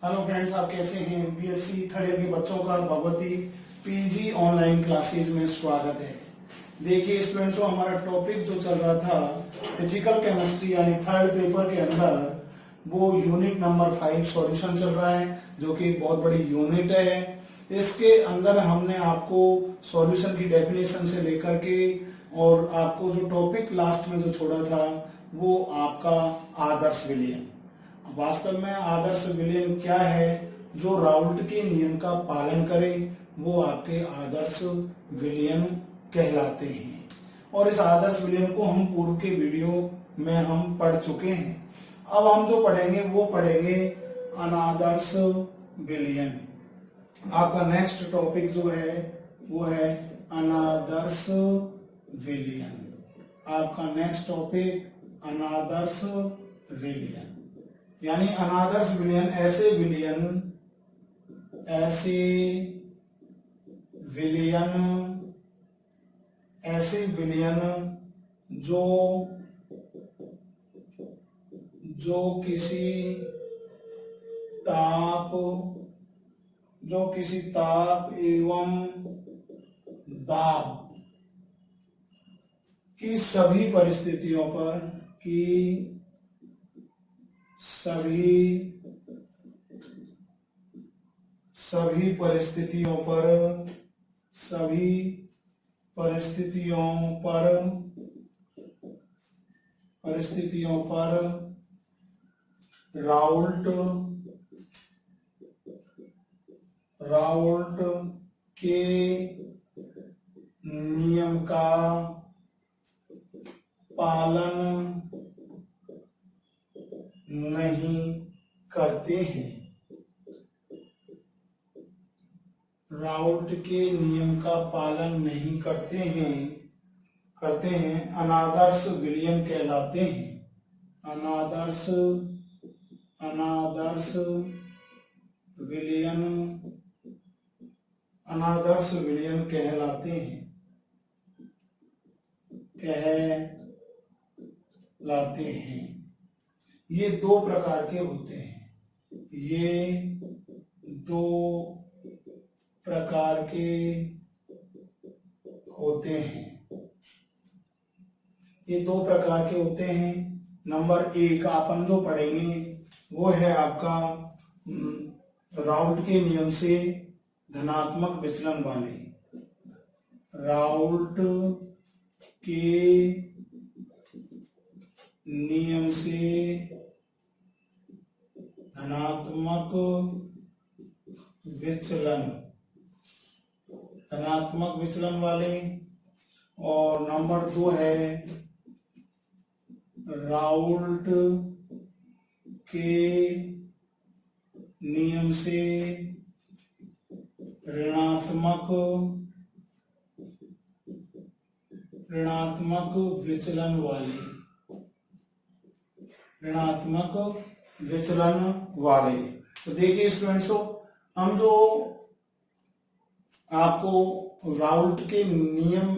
Hello friends, आप कैसे हैं। बीएससी थर्ड ईयर के बच्चों का भगवती पीजी ऑनलाइन क्लासेस में स्वागत है। देखिए स्टूडेंट्स, हमारा टॉपिक जो चल रहा था फिजिकल केमिस्ट्री यानी थर्ड पेपर के अंदर, वो यूनिट नंबर 5 सॉल्यूशन चल रहा है, जो कि एक बहुत बड़ी यूनिट है। इसके अंदर हमने आपको सॉल्यूशन की डेफिनेशन से लेकर के और आपको जो टॉपिक लास्ट में जो छोड़ा था वो आपका आदर्श विलयन। वास्तव में आदर्श विलयन क्या है? जो राउल्ट के नियम का पालन करे वो आपके आदर्श विलयन कहलाते हैं। और इस आदर्श विलयन को हम पूर्व के वीडियो में हम पढ़ चुके हैं। अब हम जो पढ़ेंगे वो पढ़ेंगे अनादर्श विलयन। आपका नेक्स्ट टॉपिक जो है वो है अनादर्श विलयन। आपका नेक्स्ट टॉपिक अनादर्श विलयन, यानी अनादर्श विलयन ऐसे विलयन जो किसी ताप एवं दाब की सभी परिस्थितियों पर राउल्ट के नियम का पालन नहीं करते हैं। राउल्ट के नियम का पालन नहीं करते हैं अनादर्श विलयन कहलाते हैं। अनादर्श विलयन कहलाते हैं। ये दो प्रकार के होते हैं। नंबर 1 अपन जो पढ़ेंगे वो है आपका राउल्ट के नियम से धनात्मक विचलन वाले। राउल्ट के नियम से धनात्मक विचलन वाले। और नंबर 2 है राउल्ट के नियम से ऋणात्मक विचलन वाले। तो देखिए स्टूडेंट्सों, हम जो आपको राउल्ट के नियम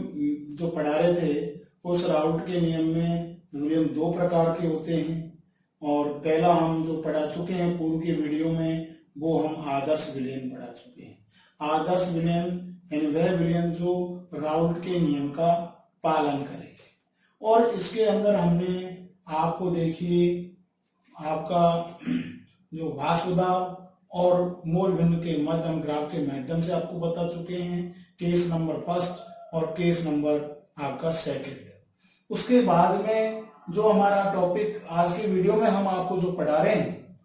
जो पढ़ा रहे थे, उस राउल्ट के नियम में विलयन 2 प्रकार के होते हैं। और पहला हम जो पढ़ा चुके हैं पूर्व के वीडियो में, वो हम आदर्श विलयन पढ़ा चुके हैं। आदर्श विलयन यानी वह विलयन जो राउल्ट के नियम का पालन करे। और इसके अंदर हमने आपको देखिए आपका जो वाष्प दाब और मोल भिन्न के मध्यम ग्राफ के माध्यम से आपको बता चुके हैं, केस नंबर 1 और केस नंबर आपका 2। उसके बाद में जो हमारा टॉपिक आज के वीडियो में हम आपको जो पढ़ा रहे हैं,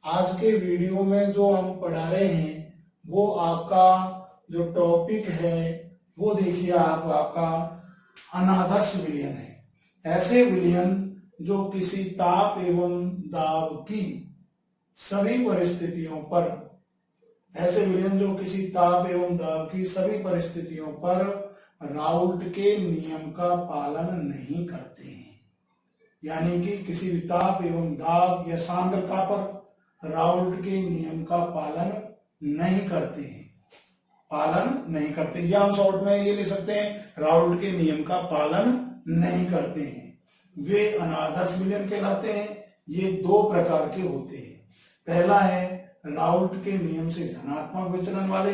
आज के वीडियो में जो हम पढ़ा रहे हैं वो आपका जो टॉपिक है वो देखिए आपका अनादर्श विलयन है। ऐसे विलयन जो किसी ताप एवं दाब की सभी परिस्थितियों पर राउल्ट के नियम का पालन नहीं करते हैं। यानी कि किसी भी ताप एवं दाब या सांद्रता पर राउल्ट के नियम का पालन नहीं करते या हम शॉर्ट में ये ले सकते हैं, राउल्ट के नियम का पालन नहीं करते हैं, वे अनादर्श विलयन कहलाते हैं। ये 2 प्रकार के होते हैं। पहला है राउल्ट के नियम से धनात्मक विचलन वाले,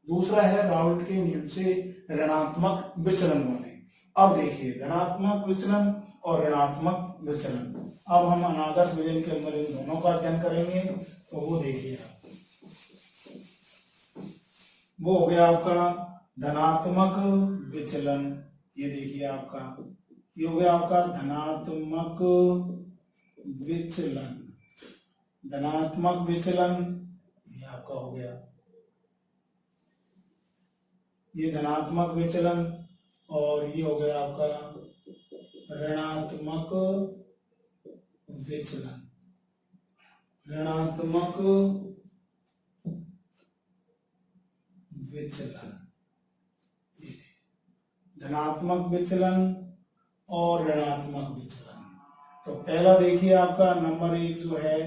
दूसरा है राउल्ट के नियम से ऋणात्मक विचलन वाले। अब देखिए धनात्मक विचलन और ऋणात्मक विचलन, अब हम अनादर्श विजन के अंदर इन दोनों का अध्ययन करेंगे। तो वो देखिए आप, वो हो गया आपका धनात्मक विचलन, ये देखिए आपका, ये हो गया आपका धनात्मक विचलन, धनात्मक विचलन ये आपका हो गया, ये धनात्मक विचलन, और ये हो गया आपका ऋणात्मक विचलन, ऋणात्मक विचलन, धनात्मक विचलन और ऋणात्मक विचलन। तो पहला देखिए आपका नंबर 1 जो है,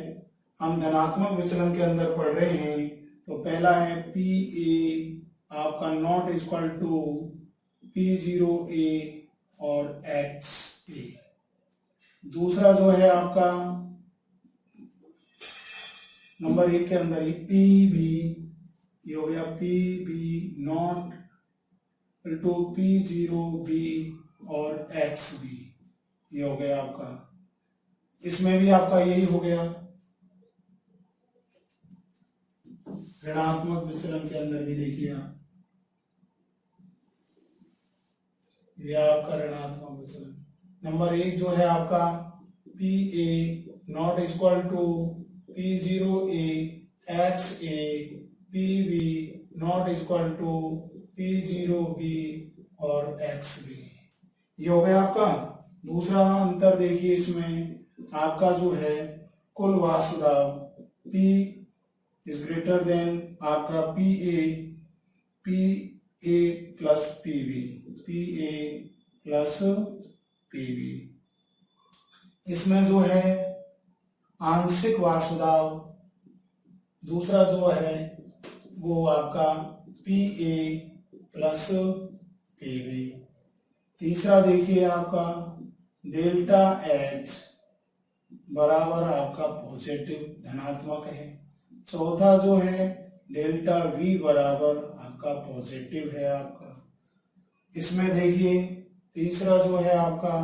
हम धनात्मक विचलन के अंदर पढ़ रहे हैं। तो पहला है पी ए आपका नॉट इक्वल टू P0A और XA। दूसरा जो है आपका नंबर 1 के अंदर ही PB, ये हो गया PB नॉट टू P0B और XB, ये हो गया आपका, इसमें भी आपका यही हो गया, ऋणात्मक विचलन के अंदर भी देखिए आप, ये आपका ऋणात्मक विचलन। नंबर 1 जो है आपका PA not equal to P0A XA, PB not equal to P0B और XB, ये हो गया आपका। दूसरा अंतर देखिए इसमें आपका जो है कुल वाष्प दाब P इज ग्रेटर देन आपका PA प्लस PB, इसमें जो है आंशिक वाष्प दाब दूसरा जो है वो आपका PA प्लस PB। तीसरा देखिए आपका डेल्टा H बराबर आपका पॉजिटिव धनात्मक है। चौथा जो है डेल्टा V बराबर आपका पॉजिटिव है आपका। इसमें देखिए तीसरा जो है आपका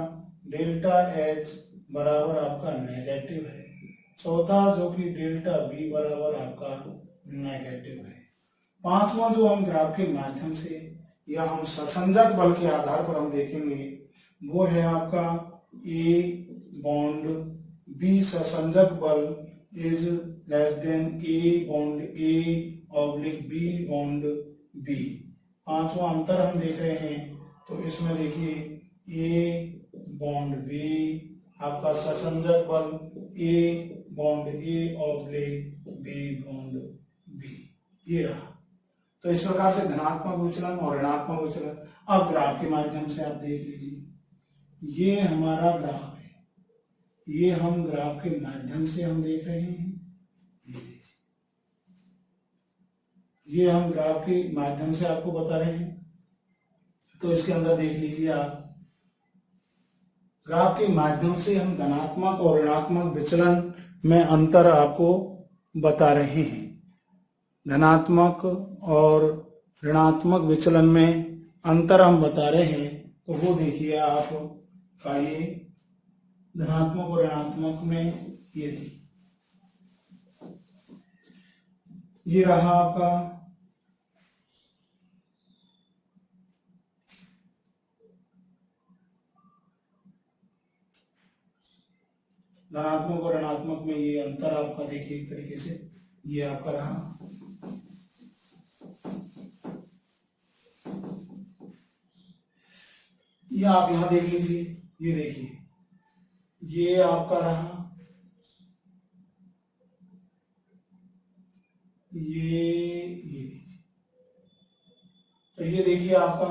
डेल्टा H बराबर आपका नेगेटिव है। चौथा जो कि डेल्टा V बराबर आपका नेगेटिव है। पांचवा जो हम ग्राफ के माध्यम से या हम ससंजक बल के आधार पर हम देखेंगे वो है आपका A बॉन्ड B ससंजक बल is less than A bond A oblique B bond B। पांचवा अंतर हम देख रहे हैं तो इसमें देखिए A बॉन्ड B आपका ससंजक बल A bond A oblique B bond B, ये रहा। तो इस प्रकार से धनात्मक विचलन और ऋणात्मक विचलन अब ग्राफ के माध्यम से आप देख लीजिए। ये हमारा ग्राफ है, ये हम ग्राफ के माध्यम से हम देख रहे हैं, ये देखिए, ये हम ग्राफ के माध्यम से आपको बता रहे हैं। तो इसके अंदर देख लीजिए आप, ग्राफ के माध्यम से हम धनात्मक और ऋणात्मक विचलन में अंतर आपको बता रहे हैं। धनात्मक और ऋणात्मक विचलन में अंतर हम बता रहे हैं। तो वो देखिए आप का ये धनात्मक और ऋणात्मक में ये देखिए, ये रहा आपका धनात्मक और ऋणात्मक में ये अंतर आपका देखिए एक तरीके से ये आपका रहा। ये आप यहां देख लीजिए, ये देखिए ये आपका रहा, ये तो ये देखिए आपका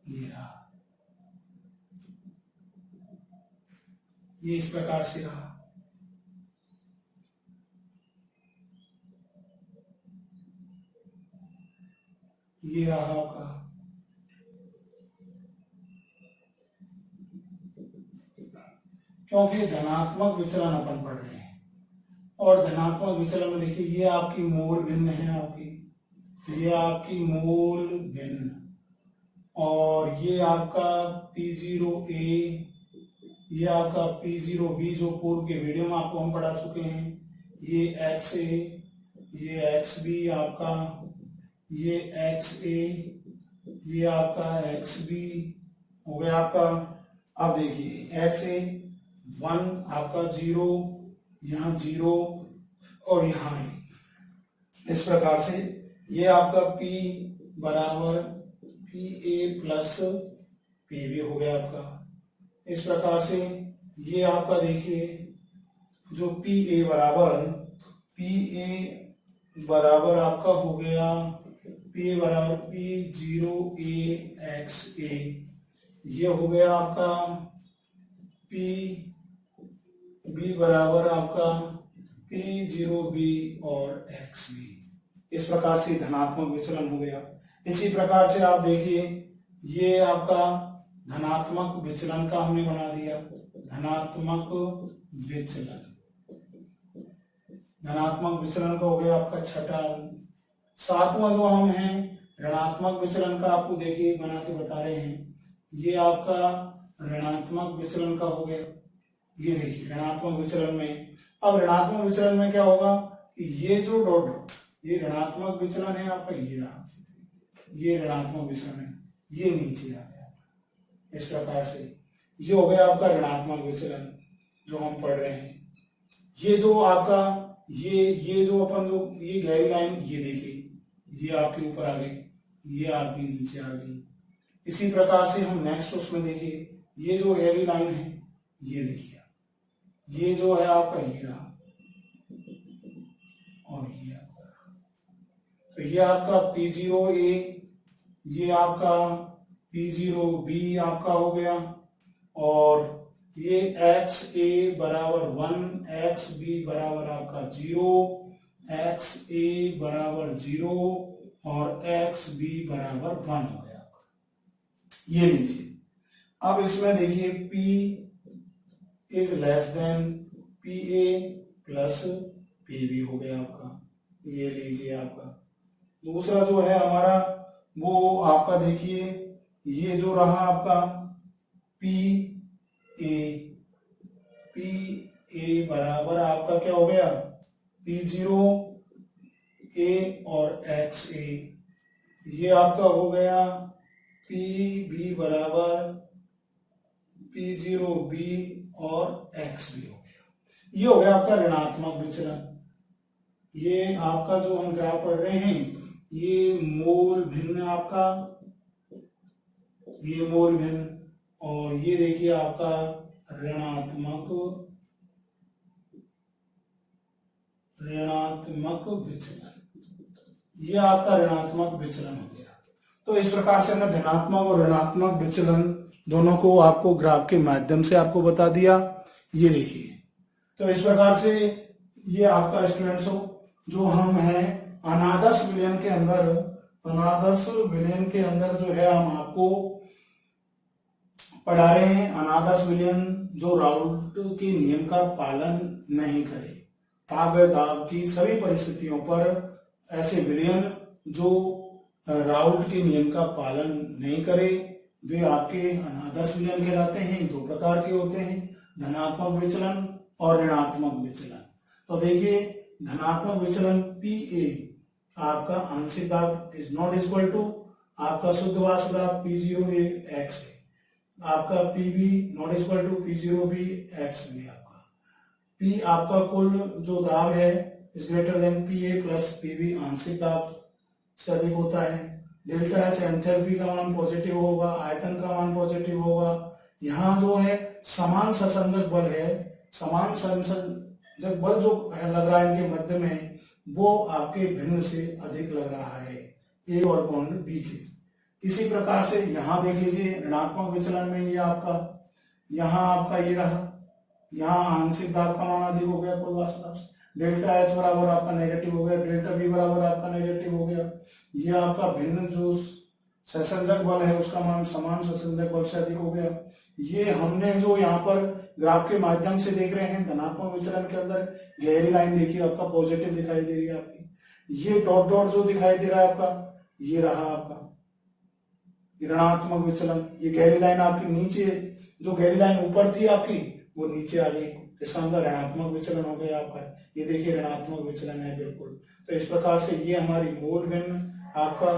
ये रहा, ये इस प्रकार से रहा। ये रहा आपका, क्योंकि धनात्मक विचलन अपन पढ़ रहे हैं, और धनात्मक विचलन में देखिए ये आपकी मूल भिन्न है, ये आपकी मूल भिन्न, और ये आपका P0A, ये आपका P0B जो पूर्व के वीडियो में आपको हम पढ़ा चुके हैं, ये XA, ये XB आपका, ये XA, ये आपका XB हो गया आपका। अब देखिए XA 1 आपका 0, यहाँ 0 और यहाँ 1, इस प्रकार से ये आपका P बराबर PA प्लस PB हो गया आपका। इस प्रकार से ये आपका देखिए जो PA बराबर आपका हो गया, PA बराबर P0AXA, ये हो गया आपका PB बराबर आपका P0B और XB। इस प्रकार से धनात्मक विचलन हो गया। इसी प्रकार से आप देखिए ये आपका धनात्मक विचलन का हमने बना दिया, धनात्मक विचलन का हो गया आपका छठा। सातवां जो हम हैं ऋणात्मक विचलन का, आपको देखिए बना के बता रहे हैं, ये आपका ऋणात्मक विचलन का हो गया। ये देखिए ऋणात्मक विचलन में, अब ऋणात्मक विचलन में क्या होगा कि ये जो डॉट, ये ऋणात्मक विचलन है आपका, ये रहा, ये ऋणात्मक विचलन है, ये नीचे आ गया। इस प्रकार से ये हो गया आपका ऋणात्मक विचलन जो हम पढ़ रहे हैं। ये जो आपका ये जो अपन जो ये गहरी लाइन, ये देखिए ये आपके ऊपर आ गई, ये आपकी नीचे आ गई। इसी प्रकार से हम नेक्स्ट उसमें देखिए ये जो गहरी लाइन है, ये देखिए ये जो है आपका ये रहा, और ये आपका, तो ये आपका P0A, ये आपका P0B आपका हो गया, और ये XA बराबर 1, XB बराबर आपका 0, XA बराबर 0 और XB बराबर 1 हो गया आपका। ये लीजिए, अब इसमें देखिए P is less than PA plus PB हो गया आपका। ये लीजिए आपका दूसरा जो है हमारा वो आपका देखिए ये जो रहा आपका PA बराबर आपका क्या हो गया P0A और XA, ये आपका हो गया PB बराबर P0B और XB हो गया। ये हो गया आपका ऋणात्मक विचलन। ये आपका जो हम ग्राफ पढ़ रहे हैं ये मूल भिन्न आपका, ये मूल भिन्न, और ये देखिए आपका ऋणात्मक विचलन, ये आपका ऋणात्मक विचलन हो गया। तो इस प्रकार से हमने धनात्मक और ऋणात्मक विचलन दोनों को आपको ग्राफ के माध्यम से आपको बता दिया। ये देखिए, तो इस प्रकार से ये आपका स्टूडेंट्स हो जो हम हैं अनादर्श विलयन के अंदर जो है हम आपको पढ़ा रहे हैं। अनादर्श विलयन जो राउल्ट के नियम का पालन नहीं करे, ताब की सभी परिस्थितियों पर ऐसे विलयन जो राउल्ट के नियम का पालन नहीं करे वे आपके अनादर्श विलयन कहलाते हैं। दो प्रकार के होते हैं, धनात्मक विचलन और ऋणात्मक विचलन। तो देखिए धनात्मक विचलन PA आपका आंशिक दाब इज नॉट इक्वल टू आपका शुद्ध वाष्प दाब P0AX है, आपका PB not equal to P0B XB, आपका P आपका कुल जो दाब है is greater than PA plus PB, आंशिक दाब से अधिक होता है। डेल्टा H एंथैल्पी का मान पॉजिटिव होगा, आयतन का मान पॉजिटिव होगा। यहाँ जो है समान संसंजक बल है, समान संसंजक बल जो लग रहा है इनके मध्य में वो आपके भिन्न से अधिक लग रहा है A और बॉन्ड B के। इसी प्रकार से यहाँ देख लीजिए ऋणात्मक विचलन में ये आपका यहाँ आपका ये रहा, यहाँ आंशिक दाब का मान अधिक हो गया कुल वाष्प दाब से, डेल्टा H बराबर आपका नेगेटिव हो गया, डेल्टा B बराबर आपका नेगेटिव हो गया। ये आपका भिन्न जो सहसंजक बल है उसका मान समान सहसंजक बल से अधिक हो गया। ये हमने जो यहाँ पर ग्राफ के माध्यम से देख रहे हैं धनात्मक विचलन के अंदर गहरी लाइन देखिए आपका पॉजिटिव दिखाई दे रही है आपकी। ये डॉट डॉट जो दिखाई दे रहा है आपका ये रहा आपका ऋणात्मक विचलन। ये गहरी लाइन आपकी नीचे, जो गहरी लाइन ऊपर थी आपकी वो नीचे आ गई, इसका मतलब ऋणात्मक विचलन हो गया आपका। ये देखिए ऋणात्मक विचलन है बिल्कुल। तो इस प्रकार से ये हमारी मूल भिन्न आपका,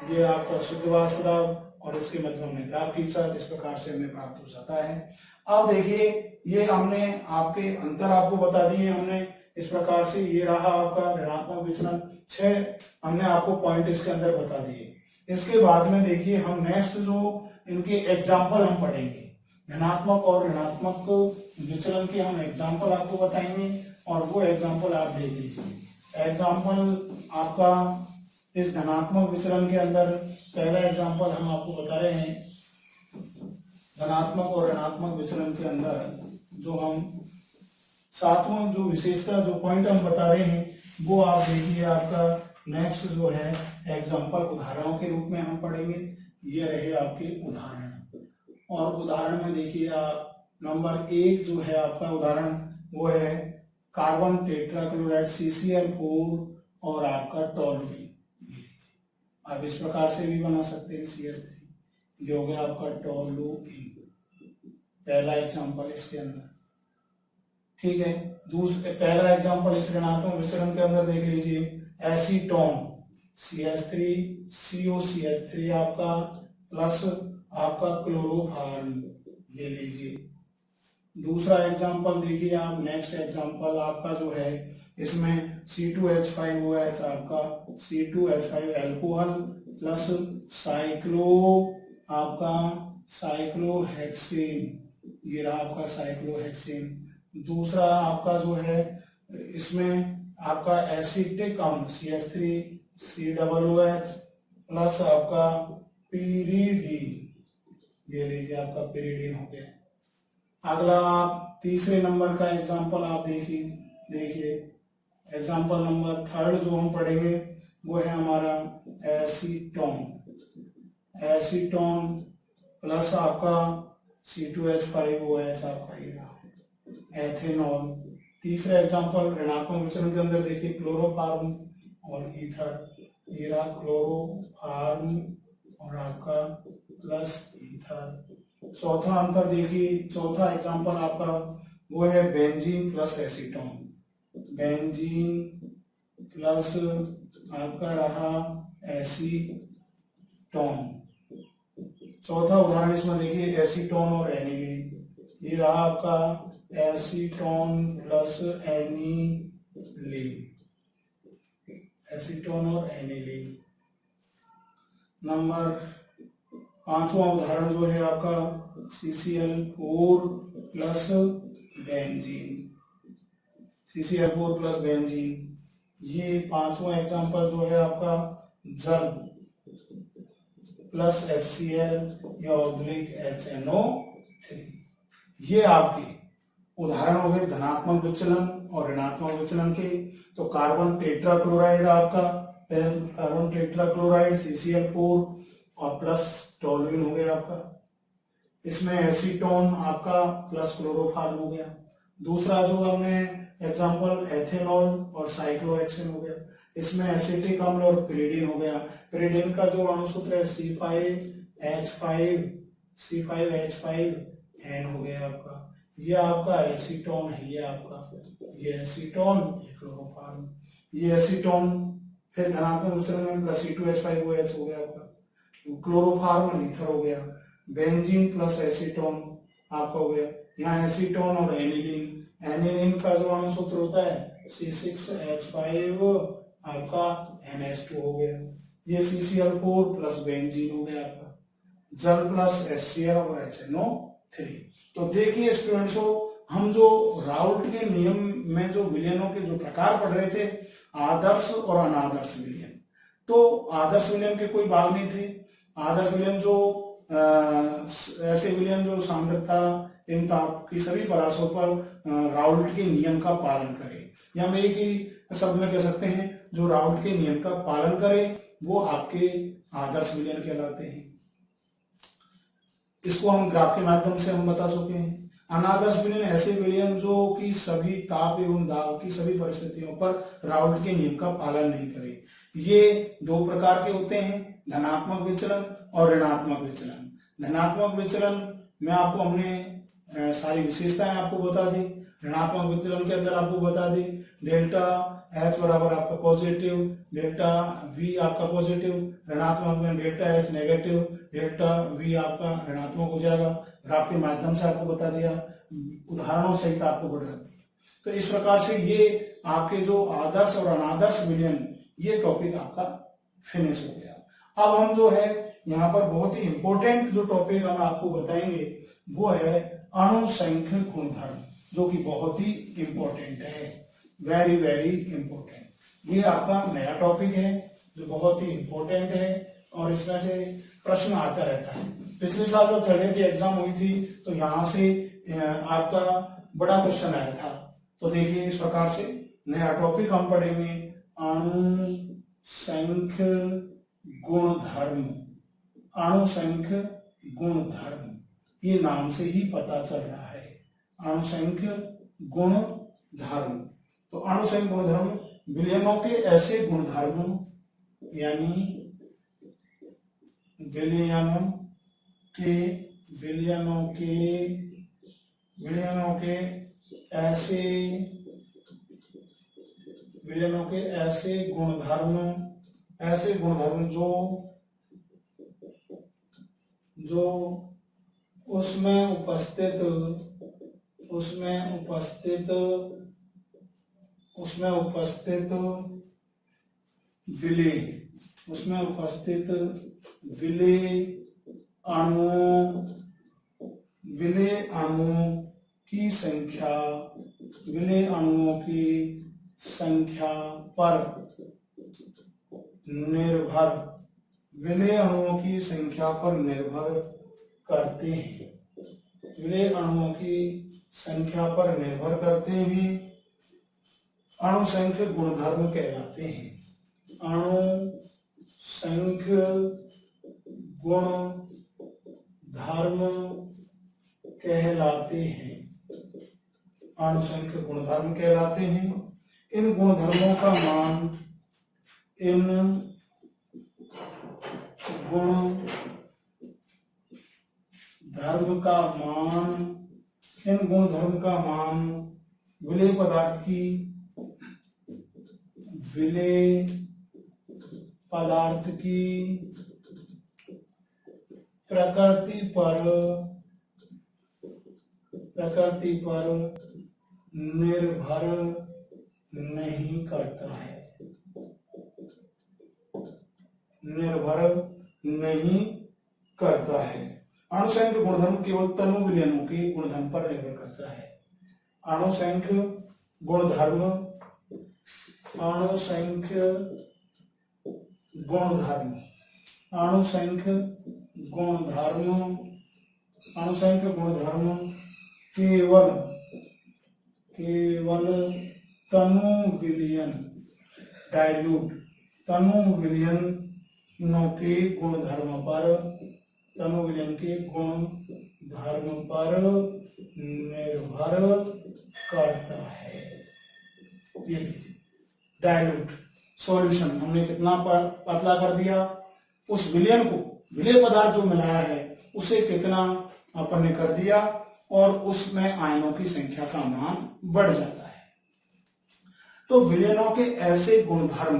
ये आपका शुद्ध वाष्प दाब और इसके मतलब हमने ग्राफ खींचा, इस प्रकार से हमें प्राप्त हो जाता है। अब देखिए ये हमने आपके अंतर आपको बता दिए हमने इस प्रकार से। ये रहा आपका ऋणात्मक विचलन, 6 हमने आपको पॉइंट इसके अंदर बता दिए। इसके बाद में देखिए हम नेक्स्ट जो इनके एग्जाम्पल हम पढ़ेंगे, धनात्मक और ऋणात्मक विचलन के हम एग्जाम्पल आपको बताएंगे और वो एग्जाम्पल आप देख लीजिए। एग्जाम्पल आपका इस धनात्मक विचलन के अंदर पहला एग्जाम्पल हम आपको बता रहे हैं। धनात्मक और ऋणात्मक विचलन के अंदर जो हम सातवां जो विशेषता जो पॉइंट हम बता रहे हैं वो आप देखिए आपका नेक्स्ट जो है एग्जाम्पल उदाहरणों के रूप में हम पढ़ेंगे। ये रहे आपके उदाहरण, और उदाहरण में देखिए आप नंबर 1 जो है आपका उदाहरण वो है कार्बन टेट्राक्लोराइड CCl4 और आपका टोलुइन। आप इस प्रकार से भी बना सकते हैं CH3, ये हो गया आपका टोलुइन, पहला एग्जाम्पल इसके अंदर। ठीक है, दूसरे पहला एग्जाम्पल इस ऋणात्मक विचलन के अंदर देख लीजिए, एसीटोन CH3COCH3 आपका प्लस आपका क्लोरोफॉर्म ले लीजिए। दूसरा एग्जाम्पल देखिए आप, नेक्स्ट एग्जाम्पल आपका जो है इसमें C2H5OH आपका C2H5 अल्कोहल प्लस साइक्लो आपका साइक्लोहेक्सेन, ये रहा आपका साइक्लोहेक्सेन। दूसरा आपका जो है इसमें आपका एसिटिक अम्ल CH3COOH प्लस आपका पीरीडीन, ये लीजिए आपका पीरीडीन हो गया। अगला आप तीसरे नंबर का एग्जाम्पल आप देखिए एग्जाम्पल नंबर 3 जो हम पढ़ेंगे वो है हमारा एसीटोन प्लस आपका C2H5OH आपका ये रहा एथेनॉल। तीसरा एग्जाम्पल ऋणात्मक विचलन के अंदर देखिए क्लोरोफार्म और ईथर, ये रहा क्लोरोफार्म और आपका प्लस ईथर। चौथा अंतर देखिए, चौथा एग्जाम्पल आपका वो है benzene plus acetone, benzene plus आपका रहा एसीटोन। चौथा उदाहरण इसमें देखिए एसीटोन और एनिलीन, ये रहा आपका एसीटोन प्लस एनिलीन, एसीटोन और एनिलीन। नंबर 5वां उदाहरण जो है आपका CCl4 plus benzene, CCl4 plus benzene. ये 5वां एग्जाम्पल जो है आपका जल प्लस HCl या HNO3। ये आपके उदाहरण हो गए धनात्मक विचलन और ऋणात्मक विचलन के। तो कार्बन टेट्राक्लोराइड आपका, कार्बन टेट्राक्लोराइड CCl4 और प्लस टोलुइन हो गया आपका। इसमें एसीटोन आपका प्लस क्लोरोफार्म हो गया। दूसरा जो हमने एग्जाम्पल एथेनॉल और साइक्लोहेक्सेन हो गया। इसमें एसिटिक अम्ल और पिरिडीन हो गया। पिरिडीन का जो अणुसूत्र है C5H5N हो गया आपका। ये आपका एसीटोन है, ये आपका ये एसीटोन, ये क्लोरोफार्म, ये एसीटोन फिर धनात्मक विचलन में प्लस C2H5OH हो गया आपका, क्लोरोफार्म ईथर हो गया, बेंजीन प्लस एसीटोन आपका हो गया। यहाँ एसीटोन और एनिलीन, एनिलीन का जो अणुसूत्र होता है C6H5 आपका NH2 हो गया। ये CCl4 प्लस बेंजीन हो गया आपका, जल प्लस HCl और HNO3। तो देखिए स्टूडेंट्स, हम जो राउल्ट के नियम में जो विलयनों के जो प्रकार पढ़ रहे थे, आदर्श और अनादर्श विलयन। तो आदर्श विलयन के कोई भाग नहीं थे। आदर्श विलयन जो ऐसे विलयन जो सांद्रता इन ताप की सभी परासों पर राउल्ट के नियम का पालन करे, या हम एक ही शब्द में कह सकते हैं जो राउल्ट के नियम का पालन करे वो आपके आदर्श विलयन कहलाते हैं। इसको हम ग्राफ के माध्यम से हम बता चुके हैं। अनादर्श विलयन ऐसे विलयन जो कि सभी ताप एवं दाब की सभी परिस्थितियों पर राउल्ट के नियम का पालन नहीं करे। ये दो प्रकार के होते हैं, धनात्मक विचलन और ऋणात्मक विचलन। धनात्मक विचलन में आपको हमने सारी विशेषताएं आपको बता दी। ऋणात्मक विचलन के अंदर आपको बता दी डेल्टा एच बराबर आपका पॉजिटिव, डेल्टा वी आपका पॉजिटिव, ऋणात्मक में delta H negative, delta we आपका ऋणात्मक हो जाएगा। ग्राफ के माध्यम से आपको बता दिया, उदाहरणों सहित आपको बता दिया। तो इस प्रकार से ये आपके जो आदर्श और अनादर्श विलयन ये टॉपिक आपका फिनिश हो गया। अब हम जो है यहाँ पर बहुत ही इंपॉर्टेंट जो टॉपिक हम आपको बताएंगे वो है अणुसंख्य गुणधर्म, जो कि बहुत ही इंपॉर्टेंट है, वेरी वेरी इंपॉर्टेंट। ये आपका नया टॉपिक है जो बहुत ही इंपॉर्टेंट है और इसमें से प्रश्न आता रहता है। पिछले साल जब थर्ड ईयर की एग्जाम हुई थी तो यहाँ से आपका बड़ा क्वेश्चन आया था। तो देखिए इस प्रकार से नया टॉपिक हम पढ़ेंगे अणुसंख्य गुणधर्म। अणुसंख्य गुणधर्म ये नाम से ही पता चल रहा है, अणुसंख्य गुणधर्म। तो अणुसंख्य गुणधर्म विलयनों के ऐसे गुणधर्म, यानी विलयनों के ऐसे गुणधर्म जो उसमें उपस्थित विलेय अणुओं की संख्या पर निर्भर करते हैं। विलेय अणुओं की संख्या पर निर्भर करते हैं, अणुसंख्य गुणधर्म कहलाते हैं। अणुसंख्य गुणधर्म कहलाते हैं, अणुसंख्य गुणधर्म कहलाते हैं। इन गुणधर्मों का मान इन गुणधर्म का मान विलेय पदार्थ की प्रकृति पर निर्भर नहीं करता है, अणुसंख्य गुणधर्म केवल तनु विलयनों के गुणधर्म पर निर्भर करता है। अणुसंख्य गुणधर्म केवल तनु विलयन तनु विलयनों के गुणधर्म पर निर्भर करता है। ये लीजिए डाइल्यूट सॉल्यूशन हमने कितना पतला कर दिया, उस विलयन को, विलेय पदार्थ जो मिलाया है उसे कितना अपन ने कर दिया और उसमें आयनों की संख्या का मान बढ़ जाता है। तो विलयनों के ऐसे गुणधर्म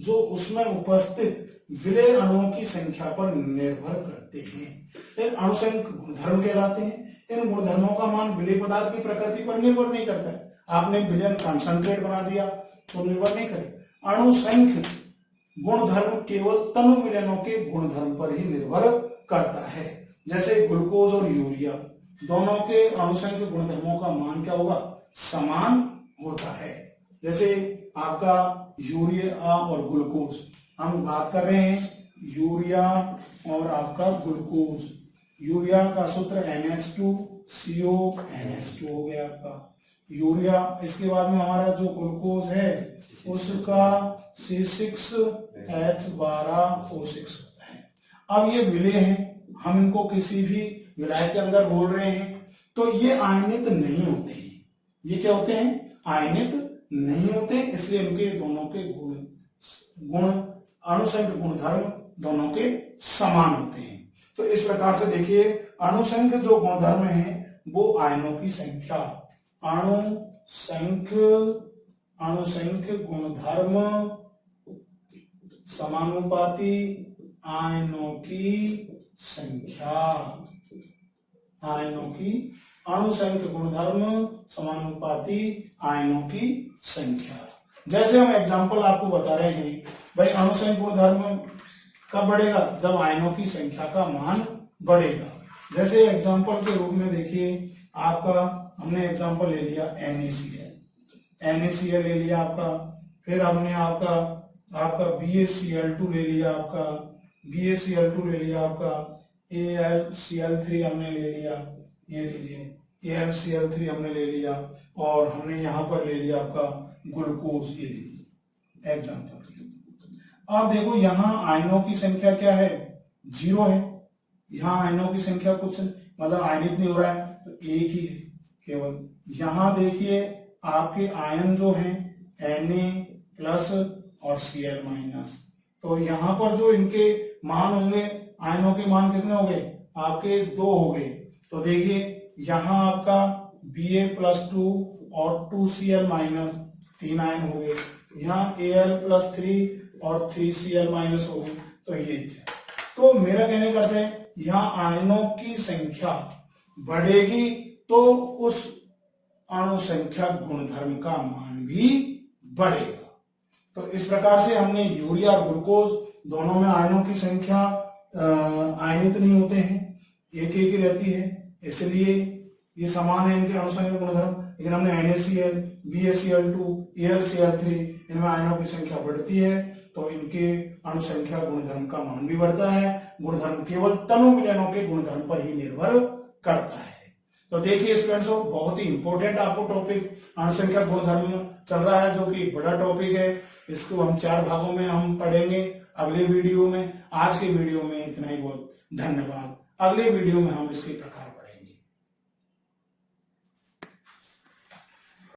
जो उसमें उपस्थित विलेय अणुओं की संख्या पर निर्भर करते हैं, इन अणुसंख्य गुणधर्म कहलाते हैं। इन गुणधर्मों का मान विलेय पदार्थ की प्रकृति पर निर्भर नहीं करता है। आपने विलयन कंसंट्रेट बना दिया तो निर्भर नहीं करे। अणुसंख्य गुणधर्म केवल तनु विलयनों के गुणधर्म पर ही निर्भर करता है। जैसे ग्लूकोज और यूरिया दोनों के अणुसंख्य गुणधर्मों का मान क्या होगा, समान होता है। जैसे आपका यूरिया और ग्लूकोज, हम बात कर रहे हैं यूरिया और आपका ग्लूकोज। यूरिया का सूत्र NH2CO NH2 हो गया आपका। यूरिया, इसके बाद में हमारा जो ग्लूकोज है उसका C6H12O6 होता है। अब ये विलेय हैं, हम इनको किसी भी विलायक के अंदर घोल रहे हैं तो ये आयनित नहीं होते हैं। ये क्या होते हैं? आयनित नहीं होते, इसलिए इनके दोनों के गुण अणुसंख्य गुणधर्म दोनों के समान होते हैं। तो इस प्रकार से देखिए अणुसंख्य जो गुणधर्म है वो आयनों की संख्या, अणुसंख्य गुणधर्म समानुपाती आयनों की संख्या, आयनों की अणुसंख्य गुणधर्म समानुपाती आयनों की संख्या। जैसे हम एग्जांपल आपको बता रहे हैं भाई, अणुसंख्य गुणधर्म कब बढ़ेगा? जब आयनों की संख्या का मान बढ़ेगा। जैसे एग्जांपल के रूप में देखिए आपका, हमने एग्जांपल ले लिया NaCl ले लिया आपका, फिर हमने आपका BaCl2 ले लिया आपका, BaCl2 ले लिया आपका, AlCl3 हमने ले लिया, ये लीजिए AlCl3 हमने ले लिया, और हमने यहाँ पर ले लिया आपका ग्लूकोज, ये लीजिए एग्जांपल। अब देखो यहाँ आयनों की संख्या क्या है? 0 है। यहाँ आयनों की संख्या कुछ मतलब आयनित नहीं हो रहा है तो एक ही है केवल। यहाँ देखिए आपके आयन जो हैं Na+ और Cl-, तो यहाँ पर जो इनके मान होंगे, आयनों के मान कितने हो गए? आपके 2 हो गए। तो देखिए यहाँ आपका Ba+2 और 2Cl- 3 आयन हो गए, यहाँ Al+3 और 3Cl- हो गए। तो ये तो मेरा कहने का अर्थ है यहाँ आयनों की संख्या बढ़ेगी तो उस अणुसंख्या गुणधर्म का मान भी बढ़ेगा। तो इस प्रकार से हमने यूरिया और ग्लूकोज दोनों में आयनों की संख्या आयनित नहीं होते हैं, एक ही रहती है, इसलिए ये समान है इनके अणुसंख्या गुणधर्म। लेकिन हमने NaCl, BaCl2, AlCl3 इनमें आयनों की संख्या बढ़ती है तो इनके अणुसंख्या गुणधर्म का मान भी बढ़ता है। गुणधर्म केवल तनु विलयनों के गुणधर्म पर ही निर्भर करता है। तो देखिए स्टूडेंट्स, बहुत ही इंपॉर्टेंट आपको टॉपिक अणुसंख्या गुणधर्म चल रहा है, जो कि बड़ा टॉपिक है। इसको हम 4 भागों में हम पढ़ेंगे अगले वीडियो में। आज के वीडियो में इतना ही, बहुत धन्यवाद। अगले वीडियो में हम इसके प्रकार